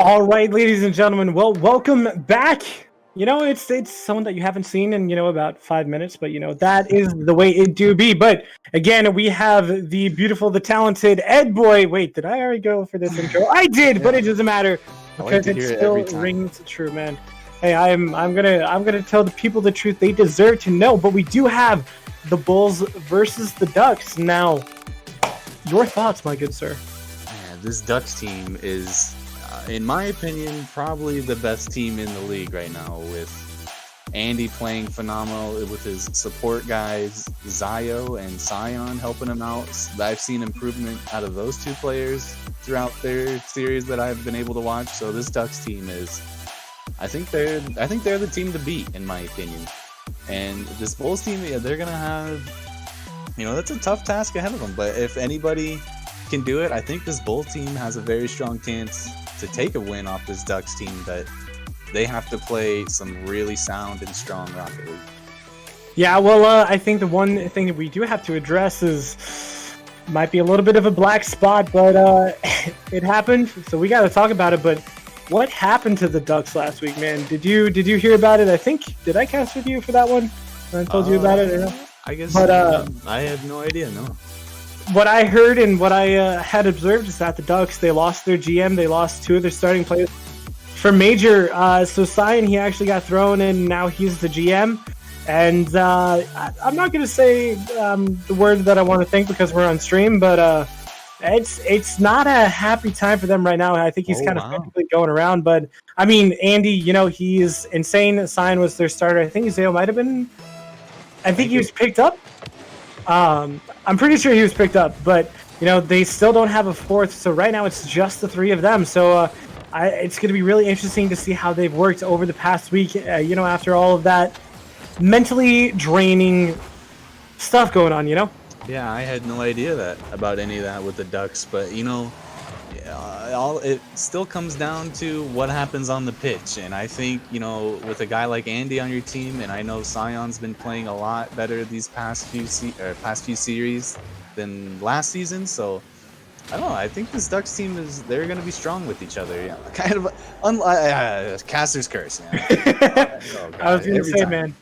All right, ladies and gentlemen, well, welcome back. It's someone that you haven't seen in about 5 minutes, but that is the way it do be. But again, we have the beautiful, the talented Ed Boy. Wait, did I already go for this intro? I did, but it doesn't matter I like because to it hear it still every time. rings true, man. Hey, I'm gonna tell the people the truth they deserve to know. But we do have the Bulls versus the Ducks now. Your thoughts, my good sir? Man, this Ducks team is, in my opinion, probably the best team in the league right now, with Andy playing phenomenal with his support guys, Zio and Sion helping him out. I've seen improvement out of those two players throughout their series that I've been able to watch. So this Ducks team is, I think they're the team to beat, in my opinion. And this Bulls team, they're gonna have, that's a tough task ahead of them. But if anybody can do it, I think this Bulls team has a very strong chance to take a win off this Ducks team. But they have to play some really sound and strong Rocket League. Yeah, well, I think the one thing that we do have to address might be a little bit of a black spot, but it happened, so we got to talk about it. But what happened to the Ducks last week, man? Did you hear about it? Did I cast with you for that one? I told you about it. Or no? I guess, but I have no idea. No. What I heard and what I had observed is that the Ducks, they lost their GM, they lost two of their starting players for major. So Sion, he actually got thrown in. Now he's the GM. And I'm not going to say the word that I want to think because we're on stream, but it's not a happy time for them right now. I think he's kind of physically going around. But, I mean, Andy, he's insane. Sion was their starter. I think Zeo might have been... I think he was picked up. I'm pretty sure he was picked up. But, they still don't have a fourth. So right now it's just the three of them. So it's going to be really interesting to see how they've worked over the past week, after all of that mentally draining stuff going on, Yeah, I had no idea about any of that with the Ducks, but it still comes down to what happens on the pitch. And I think, with a guy like Andy on your team, and I know Sion's been playing a lot better these past few series than last season, so I don't know. I think this Ducks team they're going to be strong with each other. Yeah, kind of caster's curse. I was going to say, man.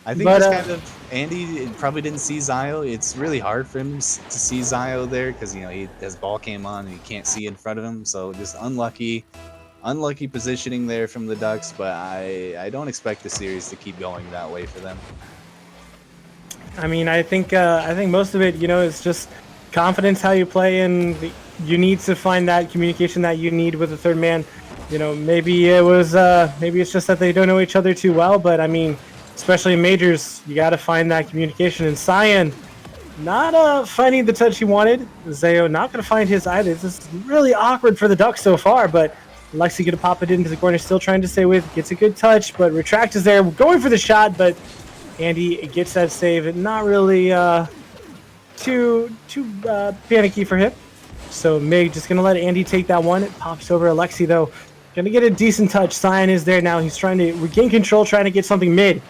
I think this kind of Andy probably didn't see Zio. It's really hard for him to see Zio there because his ball came on and he can't see in front of him. So just unlucky positioning there from the Ducks. But I don't expect the series to keep going that way for them. I mean, I think most of it, is just confidence, how you play, and you need to find that communication that you need with the third man. Maybe it's just that they don't know each other too well. But I mean, especially in majors, you got to find that communication. And Sion, not finding the touch he wanted. Zeo not going to find his either. This is really awkward for the Ducks so far, but Lexi going to pop it into the corner, still trying to stay with. Gets a good touch, but Retract is there, going for the shot, but Andy gets that save. Not really too panicky for him. So Mig just going to let Andy take that one. It pops over Alexi, though. Going to get a decent touch. Sion is there now. He's trying to regain control, trying to get something mid.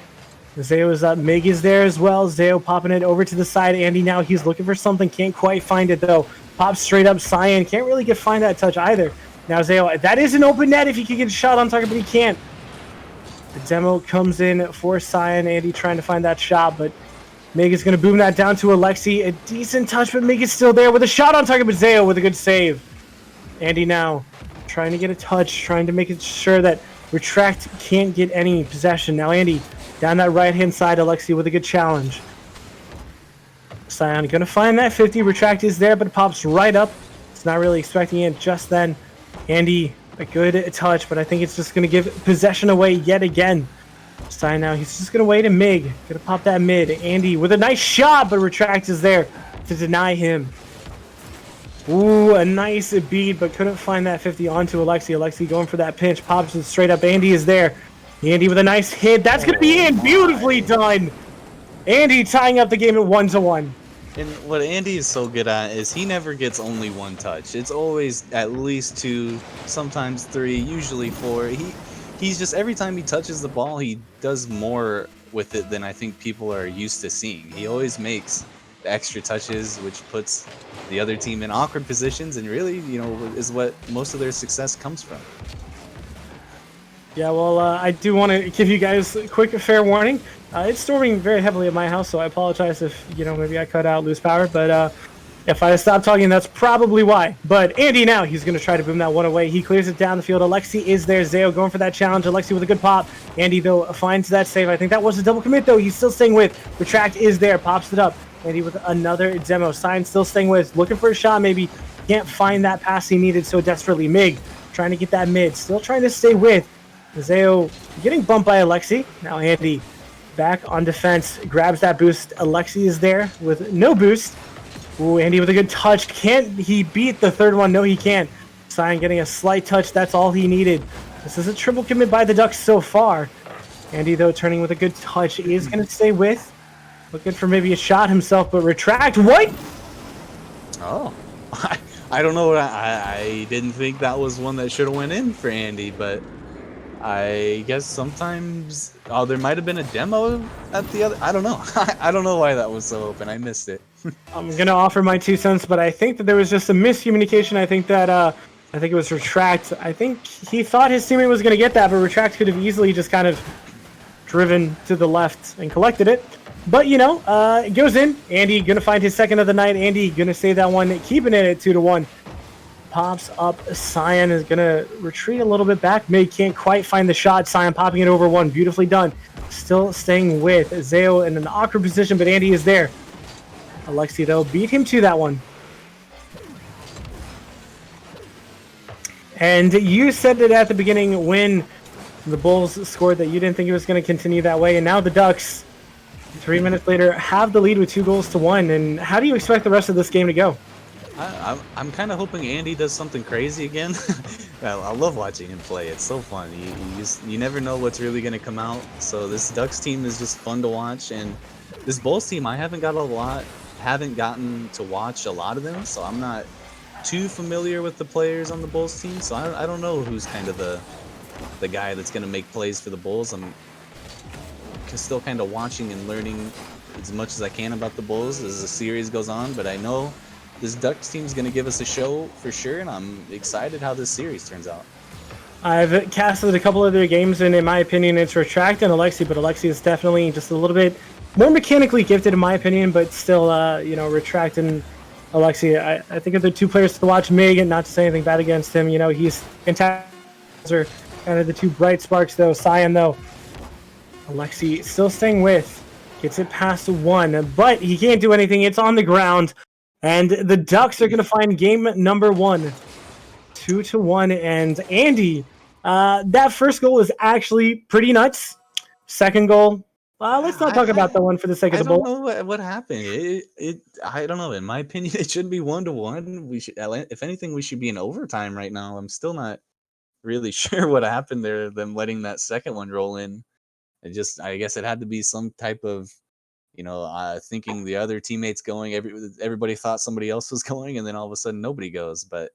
Zeo is up. Mig is there as well. Zeo popping it over to the side. Andy now, he's looking for something. Can't quite find it, though. Pops straight up. Sion can't really find that touch either. Now Zeo, that is an open net if he could get a shot on target, but he can't. The demo comes in for Sion. Andy trying to find that shot, but Mig is going to boom that down to Alexi. A decent touch, but Mig is still there with a shot on target, but Zeo with a good save. Andy now trying to get a touch, trying to make it sure that Retract can't get any possession. Now Andy down that right-hand side, Alexi with a good challenge. Sion going to find that 50. Retract is there, but it pops right up. It's not really expecting it just then. Andy, a good touch, but I think it's just going to give possession away yet again. Sion now, he's just going to wait and Mig. Going to pop that mid. Andy with a nice shot, but Retract is there to deny him. Ooh, a nice beat, but couldn't find that 50 onto Alexi. Alexi going for that pinch, pops it straight up. Andy is there. Andy with a nice hit. That's going to be in. Beautifully done. Andy tying up the game at 1-1. And what Andy is so good at is he never gets only one touch. It's always at least two, sometimes three, usually four. He's just, every time he touches the ball, he does more with it than I think people are used to seeing. He always makes extra touches, which puts the other team in awkward positions, and really, is what most of their success comes from. Yeah, well, I do want to give you guys a quick fair warning. It's storming very heavily at my house, so I apologize if, maybe I cut out, lose power. But if I stop talking, that's probably why. But Andy now, he's going to try to boom that one away. He clears it down the field. Alexi is there. Zeo going for that challenge. Alexi with a good pop. Andy, though, finds that save. I think that was a double commit, though. He's still staying with. Retract is there. Pops it up. Andy with another demo. Sign still staying with. Looking for a shot, maybe. Can't find that pass he needed so desperately. Mig trying to get that mid. Still trying to stay with. Zeo getting bumped by Alexi. Now Andy back on defense. Grabs that boost. Alexi is there with no boost. Ooh, Andy with a good touch. Can't he beat the third one? No, he can't. Sion getting a slight touch. That's all he needed. This is a triple commit by the Ducks so far. Andy, though, turning with a good touch. Is going to stay with. Looking for maybe a shot himself, but retract. What? Oh. I don't know. I didn't think that was one that should have went in for Andy, but I guess sometimes... Oh, there might have been a demo at the other... I don't know. I don't know why that was so open. I missed it. I'm going to offer my 2 cents, but I think that there was just a miscommunication. I think it was Retract. I think he thought his teammate was going to get that, but Retract could have easily just kind of driven to the left and collected it. But, it goes in. Andy going to find his second of the night. Andy going to save that one, keeping it at 2-1. Pops up. Sion is going to retreat a little bit back. May can't quite find the shot. Sion popping it over one. Beautifully done. Still staying with Zeo in an awkward position, but Andy is there. Alexi, though, beat him to that one. And you said it at the beginning when the Bulls scored that you didn't think it was going to continue that way. And now the Ducks, 3 minutes later, have the lead with 2-1. And how do you expect the rest of this game to go? I'm kind of hoping Andy does something crazy again. I love watching him play. It's so fun. You never know what's really going to come out. So this Ducks team is just fun to watch. And this Bulls team, I haven't gotten to watch a lot of them. So I'm not too familiar with the players on the Bulls team. So I don't know who's kind of the guy that's going to make plays for the Bulls. I'm still kind of watching and learning as much as I can about the Bulls as the series goes on. But I know this Ducks team is going to give us a show for sure, and I'm excited how this series turns out. I've casted a couple of their games, and in my opinion, it's Retract and Alexi, but Alexi is definitely just a little bit more mechanically gifted, in my opinion, but still, Retract and Alexi, I think of the 2 players to watch. Mig, not to say anything bad against him, he's fantastic. Are kind of the 2 bright sparks, though. Sion, though. Alexi still staying with. Gets it past 1, but he can't do anything. It's on the ground. And the Ducks are going to find game number 1, 2-1. And Andy, that first goal is actually pretty nuts. Second goal, let's not talk about that one for the sake of the ball. I don't know what happened. I don't know. In my opinion, it should be 1-1. We should, if anything, we should be in overtime right now. I'm still not really sure what happened there. Them letting that second one roll in. I guess it had to be some type of, thinking the other teammates going. Everybody thought somebody else was going, and then all of a sudden nobody goes. But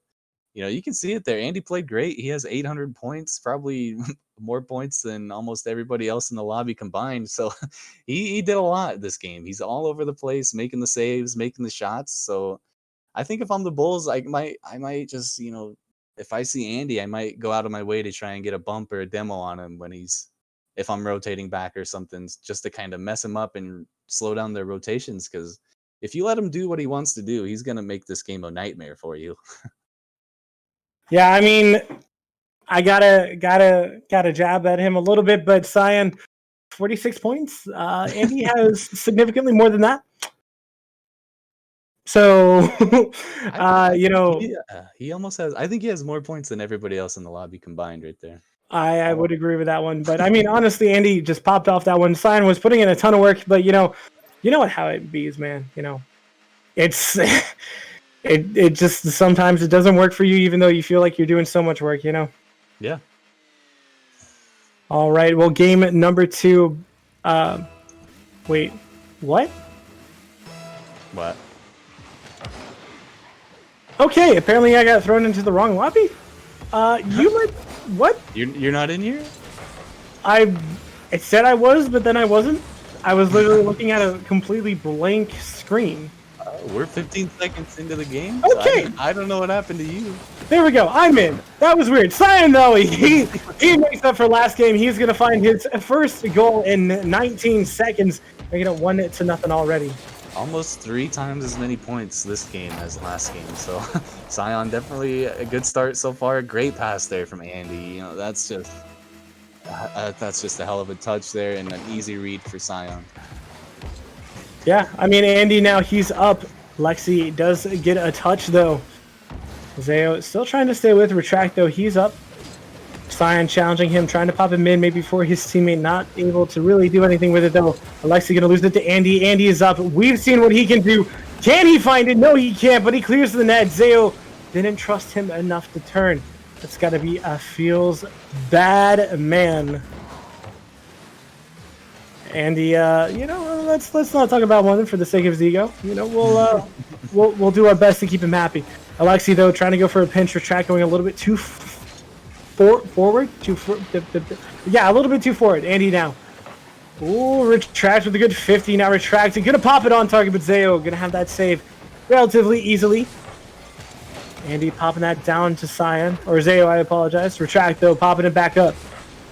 you can see it there. Andy played great. He has 800 points, probably more points than almost everybody else in the lobby combined. So he did a lot this game. He's all over the place, making the saves, making the shots. So I think if I'm the Bulls, I might just, if I see Andy, I might go out of my way to try and get a bump or a demo on him if I'm rotating back or something, just to kind of mess him up and slow down their rotations. Because if you let him do what he wants to do, he's going to make this game a nightmare for you. Yeah, I mean, I gotta jab at him a little bit, but Sion, 46 points. Andy has significantly more than that. So, he almost has. I think he has more points than everybody else in the lobby combined, right there. I would agree with that one, but I mean, honestly, Andy just popped off that one. Sion was putting in a ton of work, but you know how it bees, man. It's it just sometimes it doesn't work for you, even though you feel like you're doing so much work. Yeah. All right. Well, game number 2. Wait, what? What? Okay. Apparently, I got thrown into the wrong lobby. What? You're not in here? It said I was, but then I wasn't. I was literally looking at a completely blank screen. we're 15 seconds into the game. So Okay. I don't know what happened to you. There we go. I'm in. That was weird. Cyan, though, he makes up for last game. He's going to find his first goal in 19 seconds. They're going to 1-0 already. Almost 3 times as many points this game as last game. So Sion definitely a good start so far. Great pass there from Andy. You know, that's just a hell of a touch there and an easy read for Sion. Yeah, I mean, Andy now, he's up. Lexi does get a touch, though. Zayo still trying to stay with Retract, though. He's up. Sion challenging him, trying to pop him in maybe for his teammate. Not able to really do anything with it, though. Alexi going to lose it to Andy. Andy is up. We've seen what he can do. Can he find it? No, he can't, but he clears the net. Zayo didn't trust him enough to turn. That's got to be a feels bad man. Andy, you know, let's not talk about one for the sake of his ego. You know, we'll do our best to keep him happy. Alexi, though, trying to go for a pinch. Retract going a little bit too forward. Yeah, a little bit too forward. Andy now. Ooh, Retract with a good 50. Now Retract. Gonna pop it on target, but Zayo gonna have that save relatively easily. Andy popping that down to Sion. Or Zayo, I apologize. Retract, though, popping it back up.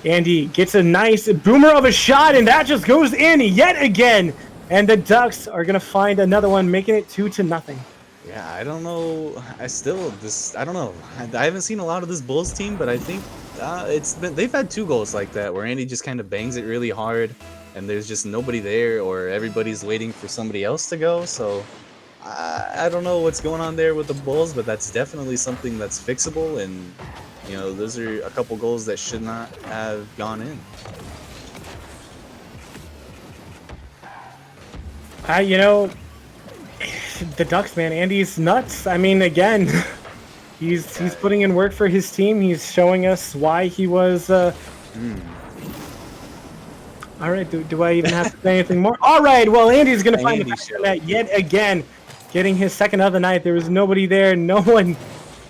Andy gets a nice boomer of a shot, and that just goes in yet again. And the Ducks are going to find another one, making it 2-0. Yeah, I don't know. I don't know. I haven't seen a lot of this Bulls team, but I think they've had 2 goals like that where Andy just kind of bangs it really hard, and there's just nobody there, or everybody's waiting for somebody else to go. So I don't know what's going on there with the Bulls, but that's definitely something that's fixable, and you know, those are a couple goals that should not have gone in. You know, the Ducks, man, Andy's nuts. I mean, again, he's putting in work for his team. He's showing us why he was. All right, do I even have to say anything more? All right, well, Andy's going to find the net yet again, getting his second of the night. There was nobody there, no one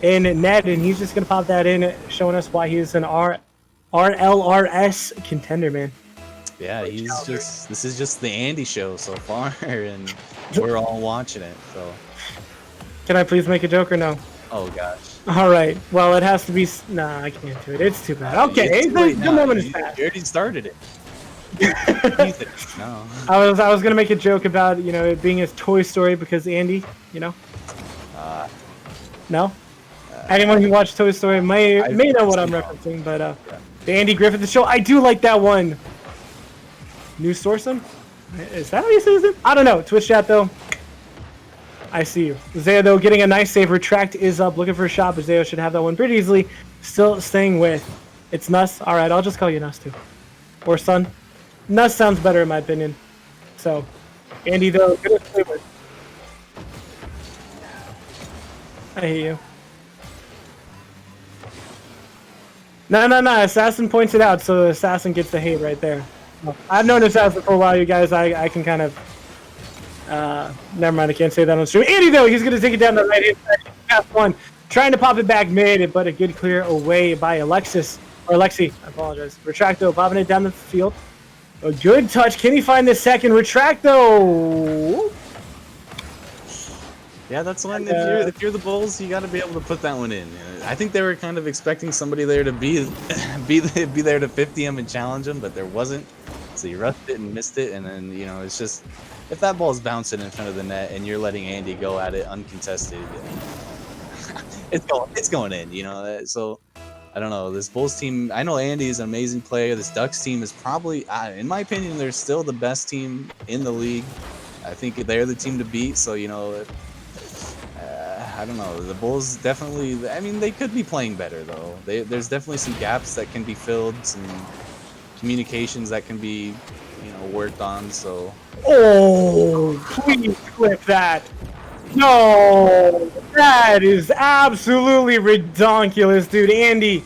in net, and he's just going to pop that in, showing us why he's an RLRS contender, man. Yeah, this is just the Andy show so far, and we're all watching it, so. Can I please make a joke or no? Oh, gosh. All right, well, it has to be, nah, I can't do it. It's too bad. Okay, the moment is past. You already started it. No. I was going to make a joke about, you know, it being a Toy Story because Andy, you know? No? Anyone who watched Toy Story may know what I'm referencing, but the Andy Griffith show, I do like that one. New Sourcem? Is that how you say his name? I don't know. Twitch chat, though. I see you. Zayo, though, getting a nice save. Retract is up, looking for a shot, but Zayo should have that one pretty easily. Still staying with. It's Nuss. All right, I'll just call you Nuss, too. Or Sun. Nuss sounds better, in my opinion. So, Andy, though, good to play with. I hate you. No. Assassin points it out, so Assassin gets the hate right there. I've known Assassin for a while, you guys. I can kind of... never mind, I can't say that on stream. Andy, though, he's going to take it down the right-hand side. Pass one. Trying to pop it back mid, but a good clear away by Alexi. I apologize. Retracto popping it down the field. A good touch. Can he find the second? Retracto! Yeah, that's one. If you're the Bulls, you got to be able to put that one in. I think they were kind of expecting somebody there to be there to 50 him and challenge him, but there wasn't. So you rushed it and missed it, and then you know it's just if that ball's bouncing in front of the net and you're letting Andy go at it uncontested, it's going in. You know, so I don't know. This Bulls team, I know Andy is an amazing player. This Ducks team is probably, in my opinion, they're still the best team in the league. I think they're the team to beat. So you know. I don't know. The Bulls definitely. I mean, they could be playing better though. There's definitely some gaps that can be filled, some communications that can be, you know, worked on. So. Oh, please clip that. No, that is absolutely ridiculous, dude. Andy.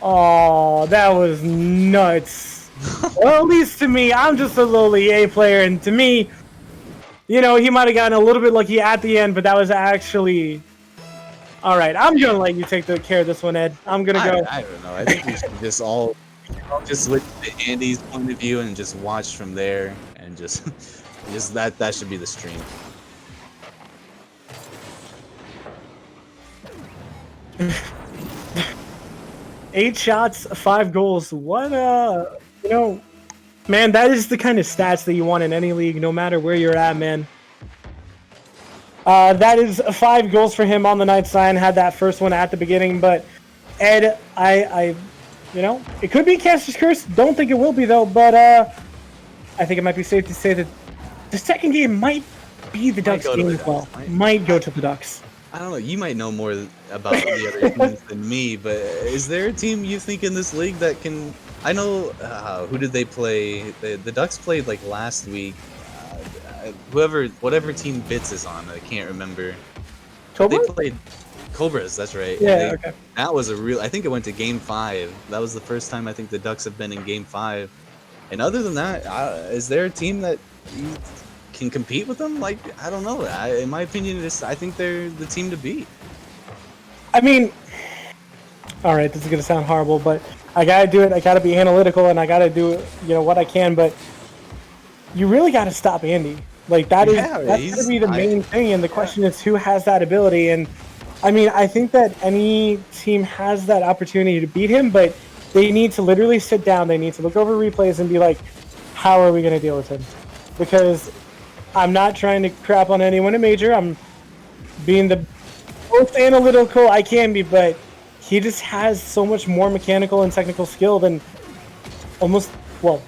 Oh, that was nuts. Well, at least to me, I'm just a lowly A player, and to me. You know, he might have gotten a little bit lucky at the end, but that was actually... All right, I'm going to let you take the care of this one, Ed. I'm going to go... I don't know. I think we should just all just look at Andy's point of view and just watch from there and just that should be the stream. 8 shots, 5 goals. What you know, man, that is the kind of stats that you want in any league, no matter where you're at, man. That is 5 goals for him on the night. Sign had that first one at the beginning, but Ed, you know, it could be Caster's Curse. Don't think it will be though, but I think it might be safe to say that the second game might be the Ducks game as well. Might go to the Ducks. I don't know. You might know more about the other teams than me, but is there a team you think in this league that can? I know who did they play? The Ducks played like last week. Whatever team Bits is on, I can't remember. Cobra? They played Cobras. That's right. Yeah. Okay. That was a real. I think it went to Game 5. That was the first time I think the Ducks have been in Game 5. And other than that, is there a team that you can compete with them? Like, I don't know. In my opinion, I think they're the team to beat. I mean, all right, this is gonna sound horrible, but I gotta do it. I gotta be analytical, and I gotta do, you know, what I can. But you really gotta stop Andy. Like that's gonna be the main thing. And the question is, who has that ability? And I mean, I think that any team has that opportunity to beat him, but they need to literally sit down. They need to look over replays and be like, how are we gonna deal with him? Because I'm not trying to crap on anyone in Major. I'm being the most analytical I can be, but he just has so much more mechanical and technical skill than almost, well,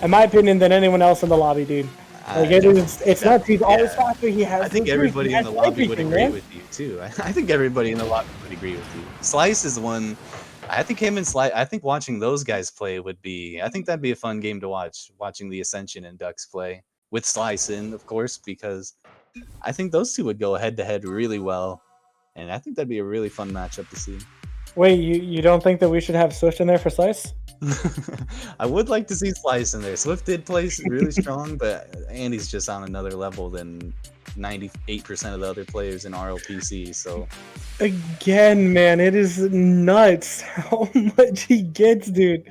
in my opinion, than anyone else in the lobby, dude. Like it's not. He's always faster. He has. I think everybody in the lobby would agree with you too. I think everybody in the lobby would agree with you. Slice is one. I think him and Slice. I think watching those guys play would be. I think that'd be a fun game to watch. Watching the Ascension and Ducks play with Slice in, of course, because I think those two would go head to head really well, and I think that'd be a really fun matchup to see. Wait, you don't think that we should have Swift in there for Slice? I would like to see Slice in there. Swift did play really strong, but Andy's just on another level than 98% of the other players in RLPC. So again, man, it is nuts how much he gets, dude.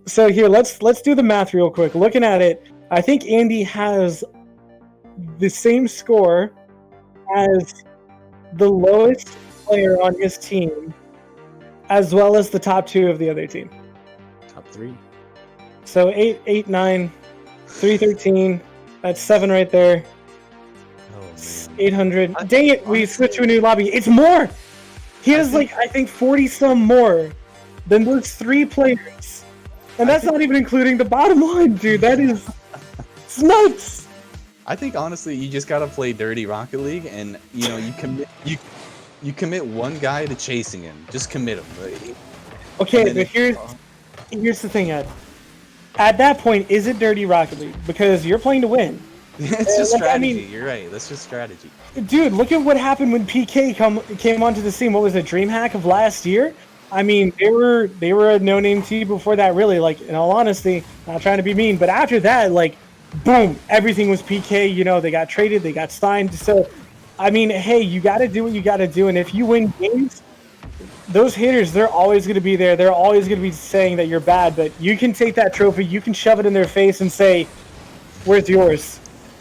So here, let's do the math real quick. Looking at it, I think Andy has the same score as the lowest player on his team, as well as the top 2 of the other team. Top 3. So 8, 9, 313. That's 7 right there. Oh, man. 800. Dang it, we switched to a new lobby. It's more! He has I think 40 some more than those 3 players. And that's not even including the bottom line, dude. That is it's nuts! I think honestly you just gotta play dirty Rocket League, and you know you commit one guy to chasing him. Just commit him. Okay, but here's the thing, Ed. At that point, is it dirty Rocket League? Because you're playing to win. It's just strategy. I mean, you're right. That's just strategy. Dude, look at what happened when PK came onto the scene. What was it, DreamHack of last year? I mean, they were a no-name team before that, really. Like, in all honesty, not trying to be mean, but after that, like, boom, everything was PK. You know, they got traded, they got signed. So, I mean, hey, you got to do what you got to do, and if you win games, those haters, they're always going to be there. They're always going to be saying that you're bad, but you can take that trophy, you can shove it in their face and say, where's yours?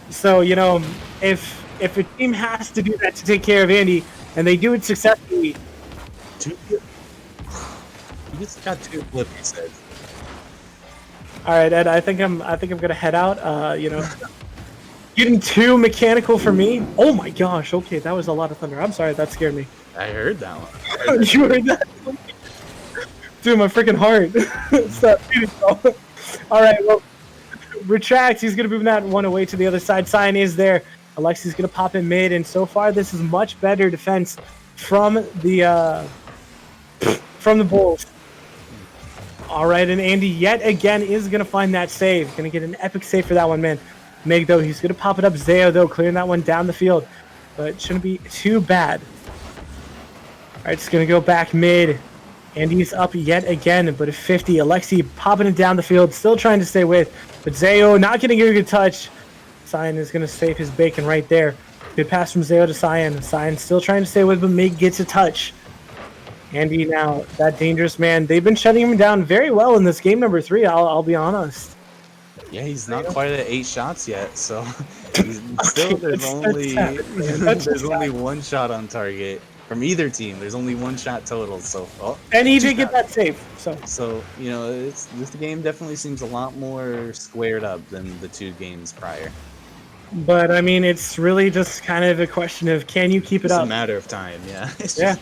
So, you know, if a team has to do that to take care of Andy, and they do it successfully, you just got 2 flip, he said. All right, Ed, I think I'm gonna head out. You know, getting 2 mechanical for me. Oh my gosh. Okay, that was a lot of thunder. I'm sorry, that scared me. I heard that one. You heard that? Dude, my freaking heart. Stop beating, bro. All right, well, retracts. He's going to move that one away to the other side. Sign is there. Alexi's going to pop in mid, and so far this is much better defense from the Bulls. All right, and Andy yet again is going to find that save. Going to get an epic save for that one, man. Meg, though, he's going to pop it up. Zayo, though, clearing that one down the field. But it shouldn't be too bad. All right, it's going to go back mid. Andy's up yet again, but at 50. Alexi popping it down the field, still trying to stay with. But Zayo not getting a good touch. Cyan is going to save his bacon right there. Good pass from Zayo to Cyan. Cyan still trying to stay with, but Mig gets a touch. Andy now, that dangerous man. They've been shutting him down very well in this game number 3, I'll be honest. Yeah, he's not quite at 8 shots yet, so he's still there's only 1 shot on target. from either team. There's only one shot total, so and he did get that save. So you know, this game definitely seems a lot more squared up than the 2 games prior. But I mean, it's really just kind of a question of can you keep it up? It's a matter of time, yeah. It's just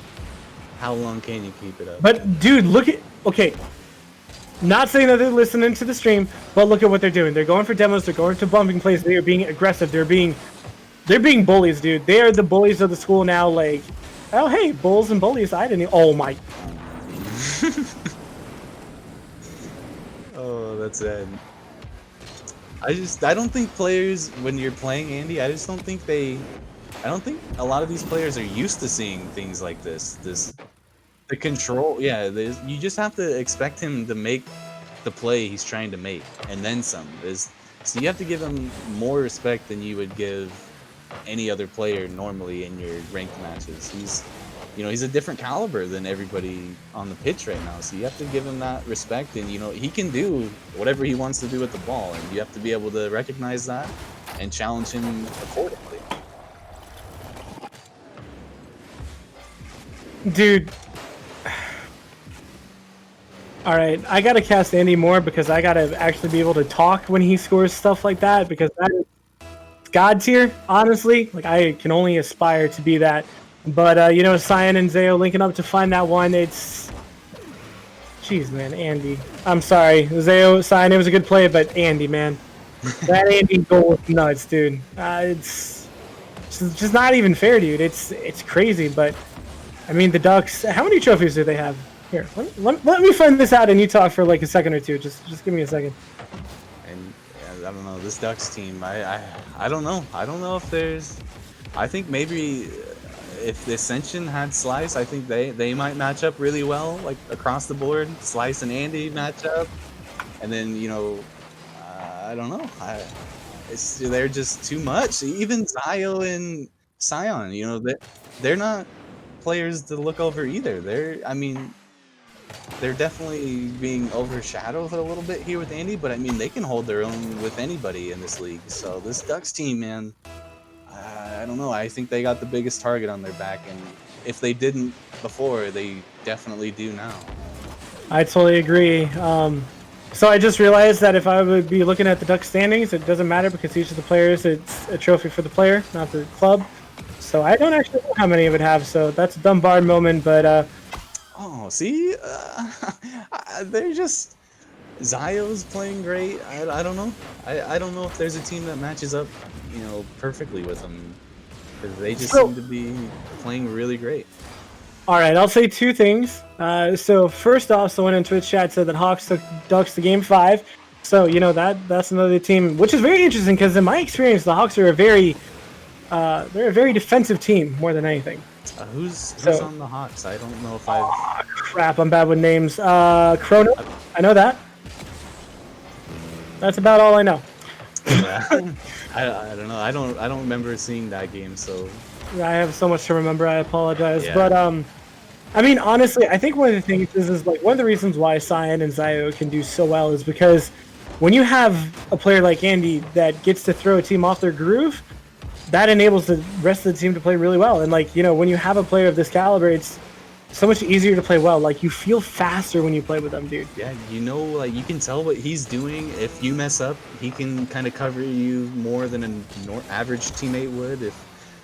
how long can you keep it up? But dude, look at not saying that they're listening to the stream, but look at what they're doing. They're going for demos. They're going to bumping plays. They are being aggressive. They're being bullies, dude. They are the bullies of the school now. Like, oh hey, bulls and bullies. I didn't. Oh my. Oh, that's sad. I don't think players, when you're playing Andy, I don't think a lot of these players are used to seeing things like this. The control, yeah, you just have to expect him to make the play he's trying to make, and then some. So you have to give him more respect than you would give any other player normally in your ranked matches. He's a different caliber than everybody on the pitch right now, so you have to give him that respect, and he can do whatever he wants to do with the ball, and you have to be able to recognize that and challenge him accordingly. Dude. Alright, I gotta cast Andy more because I gotta actually be able to talk when he scores stuff like that, because that is God tier, honestly. Like, I can only aspire to be that. But, Cyan and Zayo linking up to find that one. It's... Jeez, man, Andy. I'm sorry. Zayo, Cyan, it was a good play, but Andy, man. That Andy goal was nuts, dude. It's just not even fair, dude. It's crazy, but... I mean, the Ducks... How many trophies do they have? Here, let me find this out and you talk for like a second or two. Just give me a second. And I don't know, this Ducks team, I don't know. I don't know if there's... I think maybe if the Ascension had Slice, I think they might match up really well, like across the board. Slice and Andy match up. And then, I don't know. They're just too much. Even Zayo and Sion, they're not players to look over either. They're definitely being overshadowed a little bit here with Andy, but I mean, they can hold their own with anybody in this league. So this Ducks team, man, I don't know. I think they got the biggest target on their back, and if they didn't before, they definitely do now. I totally agree. So I just realized that if I would be looking at the Ducks standings, it doesn't matter because each of the players, it's a trophy for the player, not the club. So I don't actually know how many it would have, so that's a dumb Bard moment, but... Oh, see? They're just... Zayo's playing great. I don't know. I don't know if there's a team that matches up, perfectly with them. Because they just seem to be playing really great. Alright, I'll say 2 things. So first off, someone in Twitch chat said that Hawks took Ducks to Game 5. So, that's another team, which is very interesting because in my experience, the Hawks are they're a very defensive team more than anything. Who's on the Hawks? I don't know if I've... Oh, crap, I'm bad with names. Chrono, I know that. That's about all I know. Yeah. I don't know. I don't remember seeing that game, so... I have so much to remember, I apologize. Yeah. But, I mean, honestly, I think one of the things is like, one of the reasons why Cyan and Zayo can do so well is because when you have a player like Andy that gets to throw a team off their groove, that enables the rest of the team to play really well. And like, when you have a player of this caliber, it's so much easier to play well. Like, you feel faster when you play with them, dude. Yeah, like, you can tell what he's doing. If you mess up, he can kind of cover you more than an average teammate would. If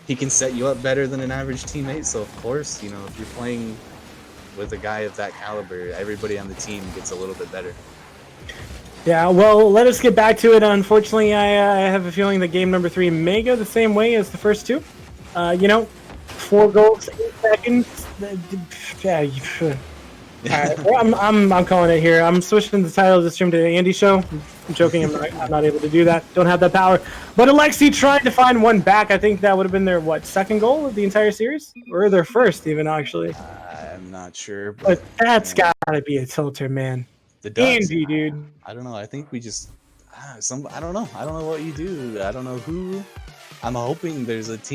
he can set you up better than an average teammate. So, of course, if you're playing with a guy of that caliber, everybody on the team gets a little bit better. Yeah, well, let us get back to it. Unfortunately, I have a feeling that game number 3 may go the same way as the first 2. 4 goals, 8 seconds. Yeah, all right, I'm calling it here. I'm switching the title of the stream to the Andy Show. I'm joking. I'm not able to do that. Don't have that power. But Alexi tried to find one back. I think that would have been their, second goal of the entire series? Or their first, even, actually. I'm not sure. But that's got to be a tilter, man. The Ducks, Andy, dude. I don't know. I think we just... I don't know. I don't know what you do. I don't know who... I'm hoping there's a team